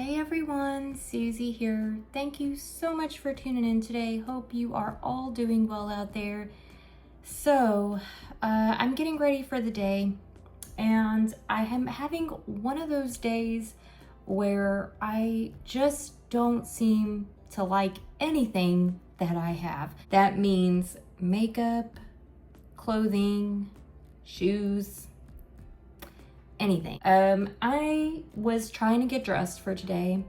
Hey everyone, Susie here. Thank you so much for tuning in today. Hope you are all doing well out there. So, I'm getting ready for the day, and I am having one of those days where I just don't seem to like anything that I have. That means makeup, clothing, shoes, anything. I was trying to get dressed for today,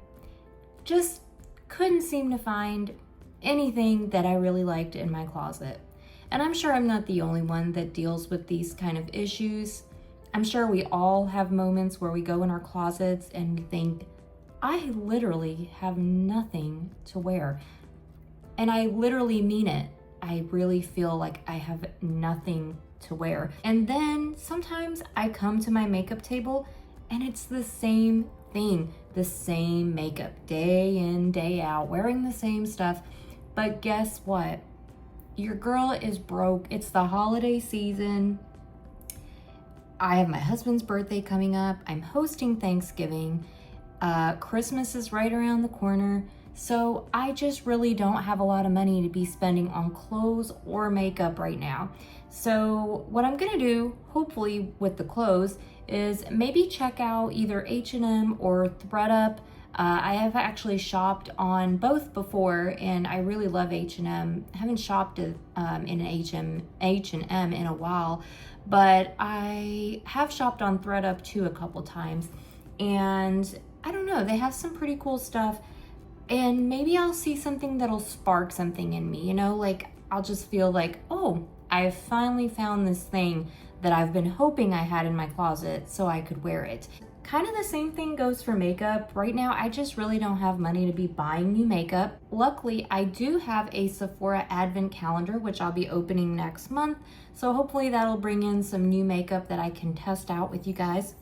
just couldn't seem to find anything that I really liked in my closet. And I'm sure I'm not the only one that deals with these kind of issues. I'm sure we all have moments where we go in our closets and we think, I literally have nothing to wear. And I literally mean it. I really feel like I have nothing to wear. And then sometimes I come to my makeup table and it's the same thing, the same makeup day in, day out, wearing the same stuff. But guess what? Your girl is broke. It's the holiday season. I have my husband's birthday coming up. I'm hosting Thanksgiving. Christmas is right around the corner. So I just really don't have a lot of money to be spending on clothes or makeup right now. So what I'm gonna do, hopefully with the clothes, is maybe check out either H&M or ThredUp. I have actually shopped on both before, and I really love H&M. I haven't shopped in H&M in a while, but I have shopped on ThredUp too a couple times. And I don't know, they have some pretty cool stuff. And maybe I'll see something that'll spark something in me, you know, like I'll just feel like, oh, I finally found this thing that I've been hoping I had in my closet so I could wear it. Kind of the same thing goes for makeup. Right now, I just really don't have money to be buying new makeup. Luckily, I do have a Sephora advent calendar, which I'll be opening next month. So hopefully that'll bring in some new makeup that I can test out with you guys.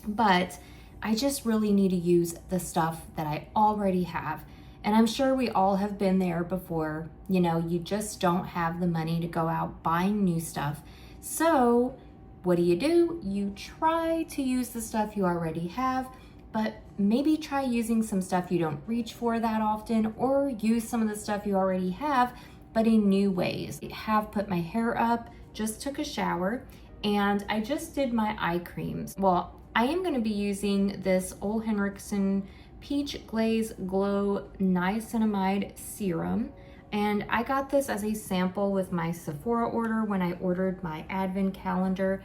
But I just really need to use the stuff that I already have. And I'm sure we all have been there before. You know, you just don't have the money to go out buying new stuff. So what do? You try to use the stuff you already have, but maybe try using some stuff you don't reach for that often, or use some of the stuff you already have, but in new ways. I have put my hair up, just took a shower, and I just did my eye creams. Well, I am going to be using this Ole Henriksen Peach Glaze Glow Niacinamide Serum. And I got this as a sample with my Sephora order when I ordered my advent calendar.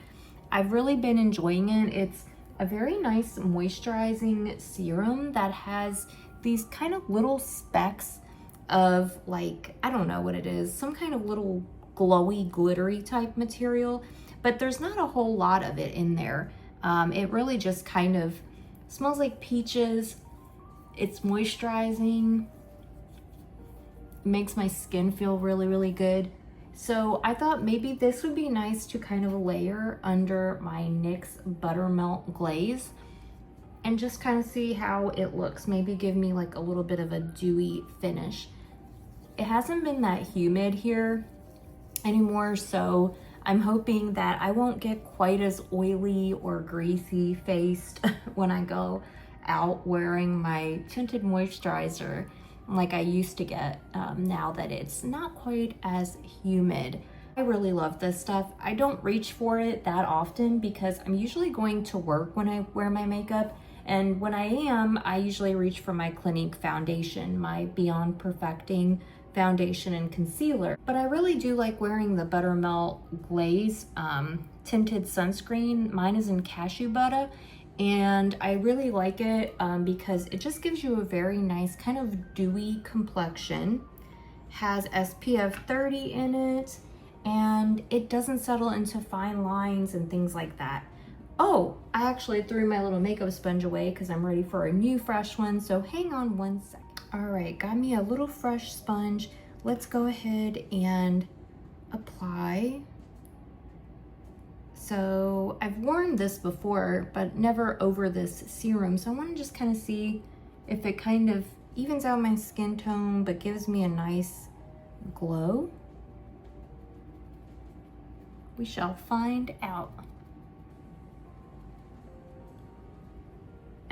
I've really been enjoying it. It's a very nice moisturizing serum that has these kind of little specks of, like, I don't know what it is, some kind of little glowy, glittery type material, but there's not a whole lot of it in there. It really just kind of smells like peaches. It's moisturizing. Makes my skin feel really, really good. So I thought maybe this would be nice to kind of layer under my NYX Buttermelt Glaze and just kind of see how it looks. Maybe give me like a little bit of a dewy finish. It hasn't been that humid here anymore, so I'm hoping that I won't get quite as oily or greasy faced when I go out wearing my tinted moisturizer like I used to get, now that it's not quite as humid. I really love this stuff. I don't reach for it that often because I'm usually going to work when I wear my makeup, and when I am, I usually reach for my Clinique foundation, my Beyond Perfecting foundation and concealer. But I really do like wearing the Buttermelt Glaze tinted sunscreen. Mine is in cashew butter, and I really like it because it just gives you a very nice kind of dewy complexion, has SPF 30 in it, and it doesn't settle into fine lines and things like that. Oh, I actually threw my little makeup sponge away because I'm ready for a new fresh one, so hang on one sec. All right, got me a little fresh sponge. Let's go ahead and apply. So I've worn this before, but never over this serum. So I want to just kind of see if it kind of evens out my skin tone, but gives me a nice glow. We shall find out.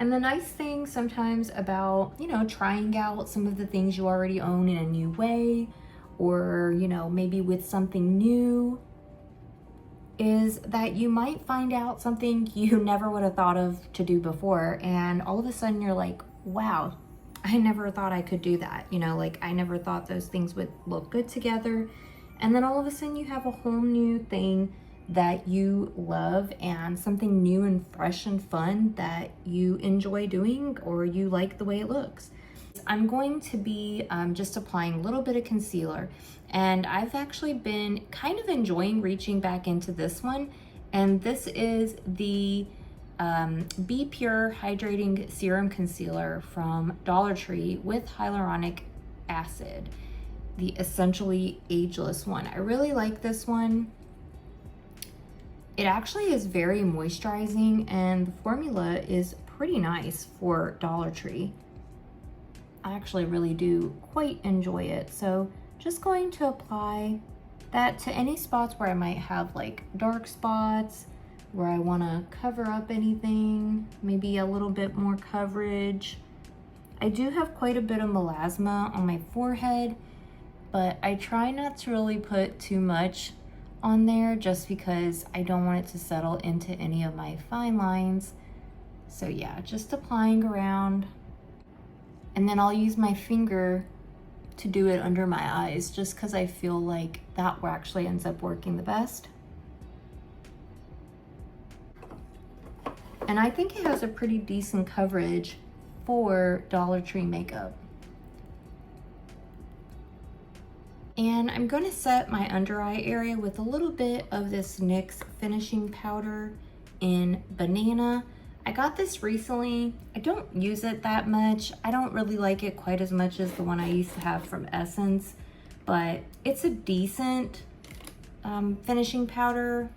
And the nice thing sometimes about, you know, trying out some of the things you already own in a new way, or, you know, maybe with something new, is that you might find out something you never would have thought of to do before. And all of a sudden you're like, wow, I never thought I could do that. You know, like I never thought those things would look good together. And then all of a sudden you have a whole new thing that you love, and something new and fresh and fun that you enjoy doing, or you like the way it looks. I'm going to be just applying a little bit of concealer, and I've actually been kind of enjoying reaching back into this one, and this is the Be Pure Hydrating Serum Concealer from Dollar Tree with hyaluronic acid, the Essentially Ageless one. I really like this one. It actually is very moisturizing, and the formula is pretty nice for Dollar Tree. I actually really do quite enjoy it. So just going to apply that to any spots where I might have like dark spots, where I want to cover up anything, maybe a little bit more coverage. I do have quite a bit of melasma on my forehead, but I try not to really put too much on there just because I don't want it to settle into any of my fine lines. So yeah, just applying around, and then I'll use my finger to do it under my eyes just because I feel like that actually ends up working the best. And I think it has a pretty decent coverage for Dollar Tree makeup. And I'm going to set my under eye area with a little bit of this NYX finishing powder in Banana. I got this recently. I don't use it that much. I don't really like it quite as much as the one I used to have from Essence, but it's a decent finishing powder,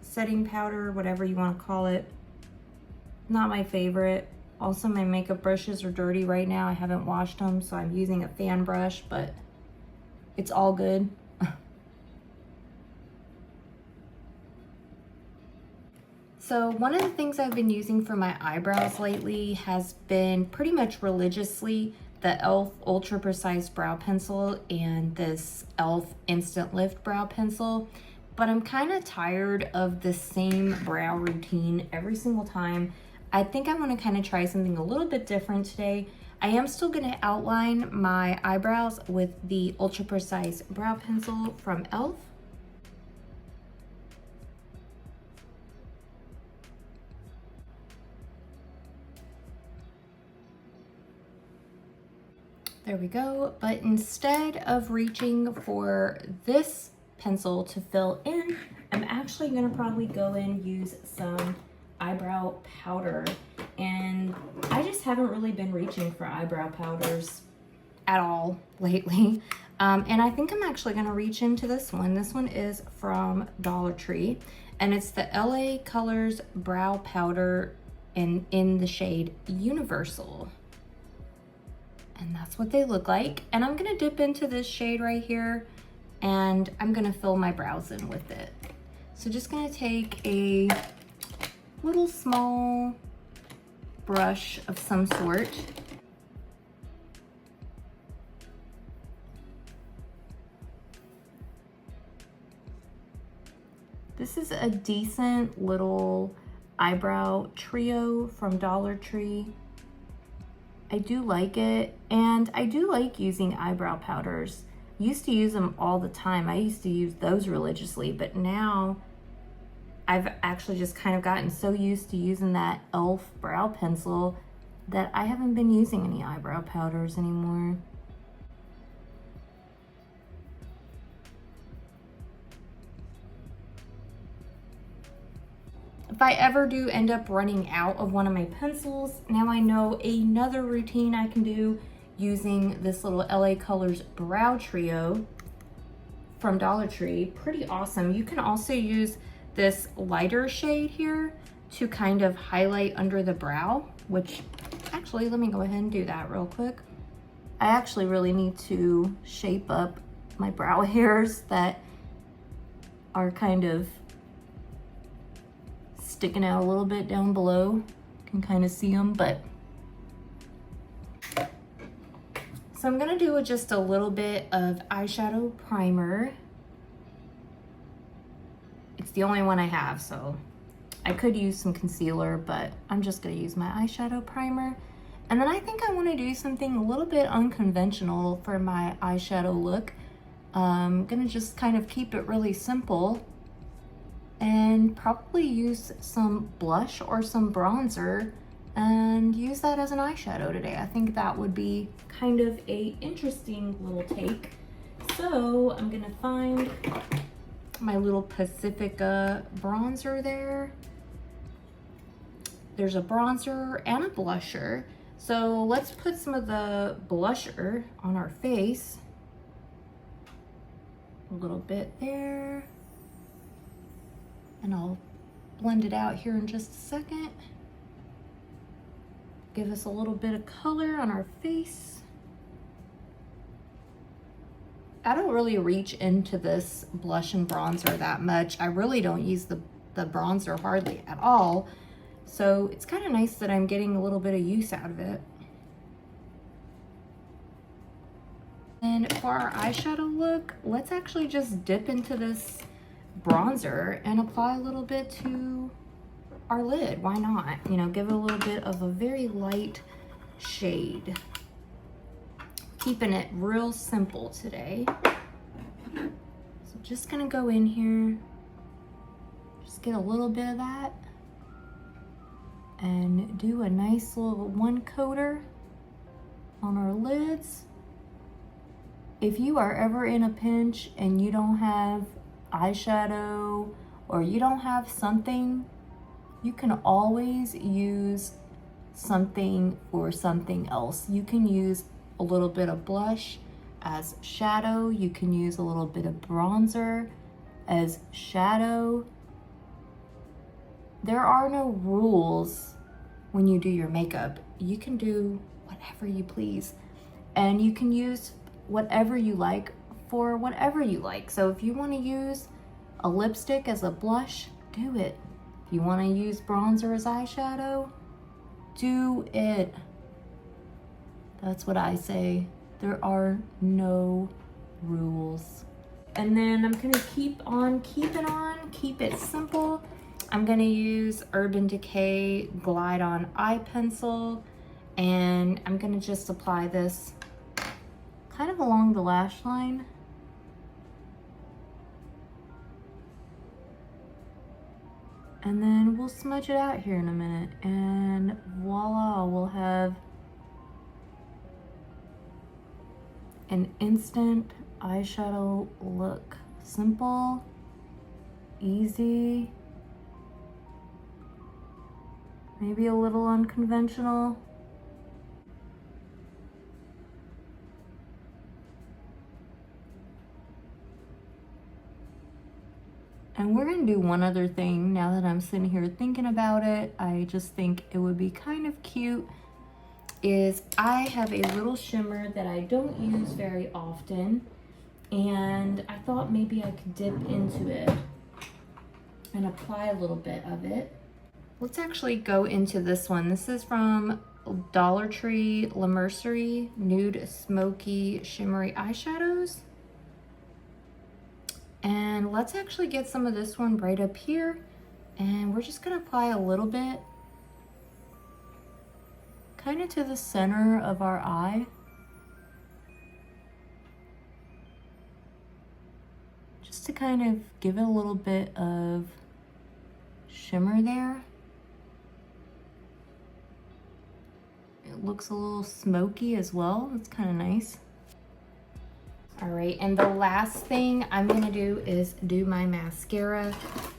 setting powder, whatever you want to call it. Not my favorite. Also, my makeup brushes are dirty right now. I haven't washed them, so I'm using a fan brush, but it's all good. So one of the things I've been using for my eyebrows lately has been pretty much religiously the e.l.f. Ultra Precise Brow Pencil and this e.l.f. Instant Lift Brow Pencil. But I'm kind of tired of the same brow routine every single time. I think I want to kind of try something a little bit different today. I am still going to outline my eyebrows with the Ultra Precise Brow Pencil from e.l.f. There we go. But instead of reaching for this pencil to fill in, I'm actually going to probably go in and use some eyebrow powder. And I just haven't really been reaching for eyebrow powders at all lately. And I think I'm actually going to reach into this one. This one is from Dollar Tree, and it's the LA Colors Brow Powder in the shade Universal. And that's what they look like. And I'm going to dip into this shade right here, and I'm going to fill my brows in with it. So just going to take a little small brush of some sort. This is a decent little eyebrow trio from Dollar Tree. I do like it, and I do like using eyebrow powders. Used to use them all the time. I used to use those religiously, but now I've actually just kind of gotten so used to using that e.l.f. brow pencil that I haven't been using any eyebrow powders anymore. If I ever do end up running out of one of my pencils, now I know another routine I can do using this little LA Colors Brow Trio from Dollar Tree. Pretty awesome. You can also use this lighter shade here to kind of highlight under the brow, which actually, let me go ahead and do that real quick. I actually really need to shape up my brow hairs that are kind of sticking out a little bit down below. You can kind of see them, but. So I'm gonna do just a little bit of eyeshadow primer. It's the only one I have, so I could use some concealer, but I'm just gonna use my eyeshadow primer. And then I think I wanna do something a little bit unconventional for my eyeshadow look. I'm gonna just kind of keep it really simple and probably use some blush or some bronzer and use that as an eyeshadow today. I think that would be kind of a interesting little take. So I'm gonna find my little Pacifica bronzer there. There's a bronzer and a blusher. So let's put some of the blusher on our face. A little bit there. And I'll blend it out here in just a second. Give us a little bit of color on our face. I don't really reach into this blush and bronzer that much. I really don't use the bronzer hardly at all. So it's kind of nice that I'm getting a little bit of use out of it. And for our eyeshadow look, let's actually just dip into this bronzer and apply a little bit to our lid. Why not? You know, give it a little bit of a very light shade. Keeping it real simple today. So just gonna go in here, just get a little bit of that and do a nice little one coater on our lids. If you are ever in a pinch and you don't have eyeshadow or you don't have something, you can always use something for something else. You can use a little bit of blush as shadow. You can use a little bit of bronzer as shadow. There are no rules when you do your makeup. You can do whatever you please, and you can use whatever you like for whatever you like. So if you want to use a lipstick as a blush, do it. If you want to use bronzer as eyeshadow, do it. That's what I say. There are no rules. And then I'm gonna keep it simple. I'm gonna use Urban Decay Glide On Eye Pencil, and I'm gonna just apply this kind of along the lash line. And then we'll smudge it out here in a minute, and voila, we'll have an instant eyeshadow look. Simple, easy, maybe a little unconventional. And we're gonna do one other thing now that I'm sitting here thinking about it. I just think it would be kind of cute is I have a little shimmer that I don't use very often, and I thought maybe I could dip into it and apply a little bit of it. Let's actually go into this one. This is from Dollar Tree La Mercerie Nude Smoky Shimmery Eyeshadows. And let's actually get some of this one right up here, and we're just gonna apply a little bit kind of to the center of our eye. Just to kind of give it a little bit of shimmer there. It looks a little smoky as well. It's kind of nice. All right, and the last thing I'm gonna do is do my mascara,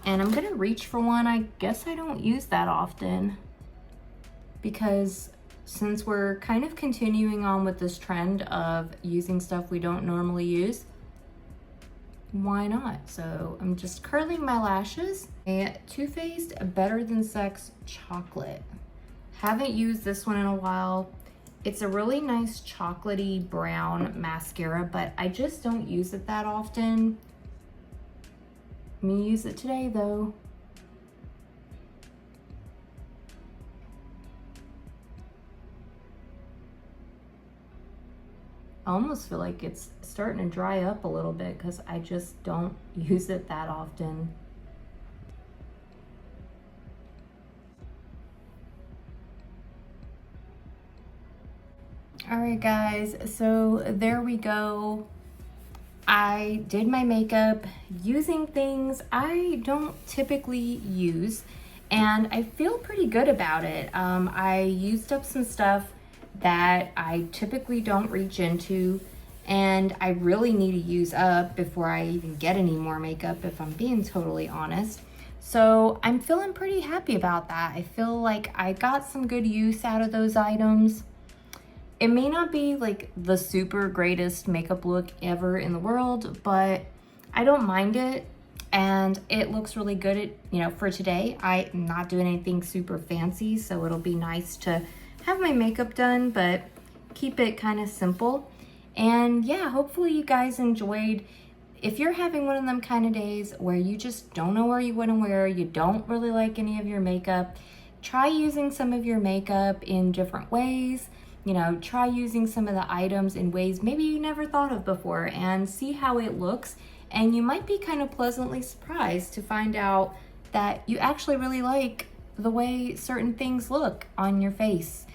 and I'm gonna reach for one. I guess I don't use that often because since we're kind of continuing on with this trend of using stuff we don't normally use, why not? So I'm just curling my lashes. A Too Faced Better Than Sex Chocolate. Haven't used this one in a while. It's a really nice chocolatey brown mascara, but I just don't use it that often. I'm gonna use it today though. I almost feel like it's starting to dry up a little bit because I just don't use it that often. All right, guys, so there we go. I did my makeup using things I don't typically use, and I feel pretty good about it. I used up some stuff that I typically don't reach into, and I really need to use up before I even get any more makeup, if I'm being totally honest. So I'm feeling pretty happy about that. I feel like I got some good use out of those items. It may not be like the super greatest makeup look ever in the world, but I don't mind it, and it looks really good for today. I'm not doing anything super fancy, so it'll be nice to have my makeup done, but keep it kind of simple. And yeah, hopefully you guys enjoyed. If you're having one of them kind of days where you just don't know where you want to wear, you don't really like any of your makeup, try using some of your makeup in different ways. Try using some of the items in ways maybe you never thought of before and see how it looks. And you might be kind of pleasantly surprised to find out that you actually really like the way certain things look on your face.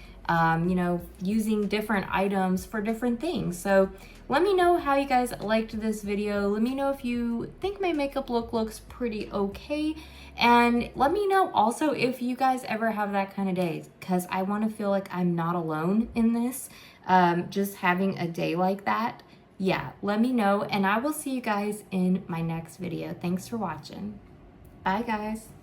Using different items for different things. So let me know how you guys liked this video. Let me know if you think my makeup look looks pretty okay. And let me know also if you guys ever have that kind of day, because I want to feel like I'm not alone in this, just having a day like that. Yeah, let me know, and I will see you guys in my next video. Thanks for watching. Bye, guys.